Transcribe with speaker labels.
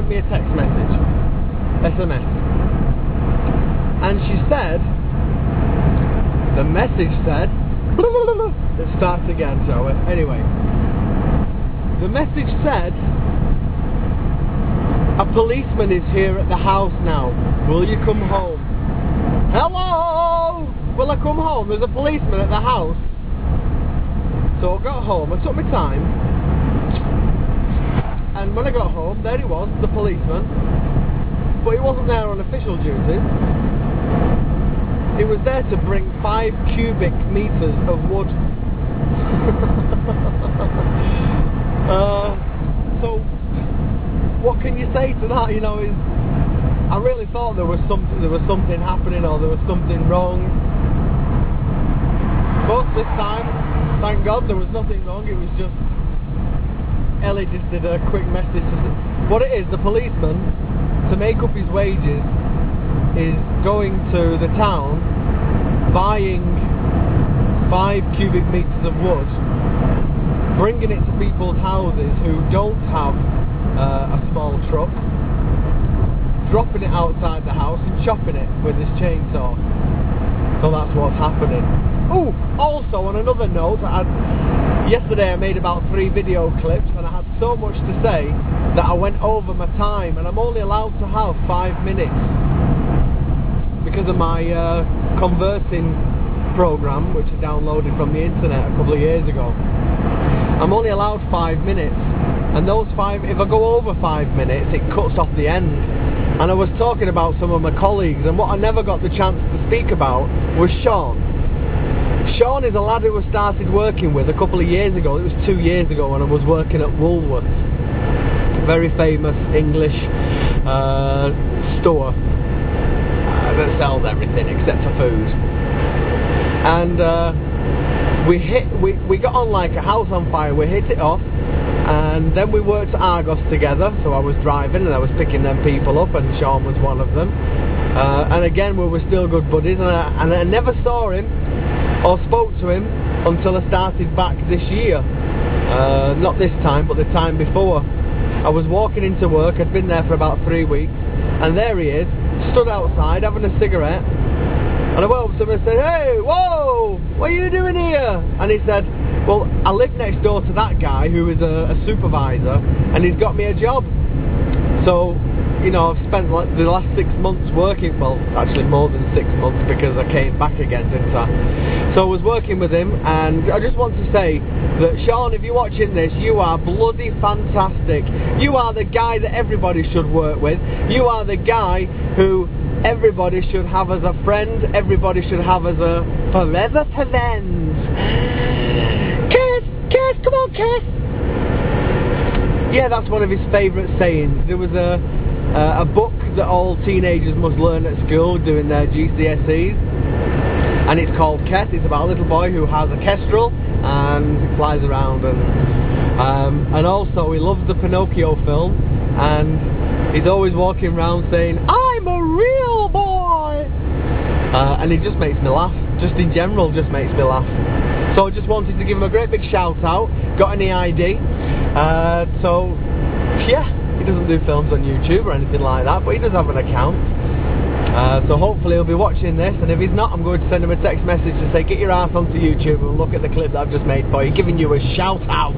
Speaker 1: sent me a text message, SMS, and she said, the message said, let's start again, shall we? Anyway, the message said, a policeman is here at the house now. Will you come home? Hello! Will I come home? There's a policeman at the house. So I got home, I took my time, and when I got home, there he was, the policeman, but he wasn't there on official duty. He was there to bring 5 cubic meters of wood. So what can you say to that? You know, I really thought there was something happening, or there was something wrong. But this time, thank God, there was nothing wrong. It was just Ellie just did a quick message. What it is, the policeman, to make up his wages, is going to the town, buying 5 cubic meters of wood, bringing it to people's houses who don't have a small truck, dropping it outside the house and chopping it with his chainsaw. So that's what's happening. Oh, also on another note, yesterday I made about 3 video clips, and I had so much to say that I went over my time, and I'm only allowed to have 5 minutes because of my conversing program, which I downloaded from the internet a couple of years ago. I'm only allowed 5 minutes, and those 5, if I go over 5 minutes, it cuts off the end. And I was talking about some of my colleagues, and what I never got the chance to speak about was Sean. Sean is a lad who I started working with a couple of years ago. It was 2 years ago when I was working at Woolworths, very famous English store that sells everything except for food. And we got on like a house on fire. We hit it off, and then we worked at Argos together. So I was driving and I was picking them people up, and Sean was one of them. And again, we were still good buddies, and I never saw him or spoke to him until I started back this year. Not this time, but the time before. I was walking into work, I'd been there for about 3 weeks, and there he is, stood outside having a cigarette, and I went up to him and said, "Hey, whoa, what are you doing here?" And he said, "Well, I live next door to that guy who is a supervisor, and he's got me a job." So, you know, I've spent like the last 6 months working, well, actually more than 6 months, because I came back again, didn't I? So I was working with him, and I just want to say that, Sean, if you're watching this, you are bloody fantastic. You are the guy that everybody should work with. You are the guy who everybody should have as a friend, everybody should have as a forever friend. Kiss, kiss, come on, kiss. Yeah, that's one of his favourite sayings. There was a book that all teenagers must learn at school doing their GCSEs, and it's called Kess. It's about a little boy who has a kestrel and flies around, and also he loves the Pinocchio film, and he's always walking around saying, "I'm a real boy," and it just makes me laugh. Just in general, just makes me laugh. So I just wanted to give him a great big shout out. Got any ID? So yeah, he doesn't do films on YouTube or anything like that, but he does have an account. So hopefully he'll be watching this, and if he's not, I'm going to send him a text message to say, get your ass onto YouTube and look at the clip that I've just made for you, giving you a shout out.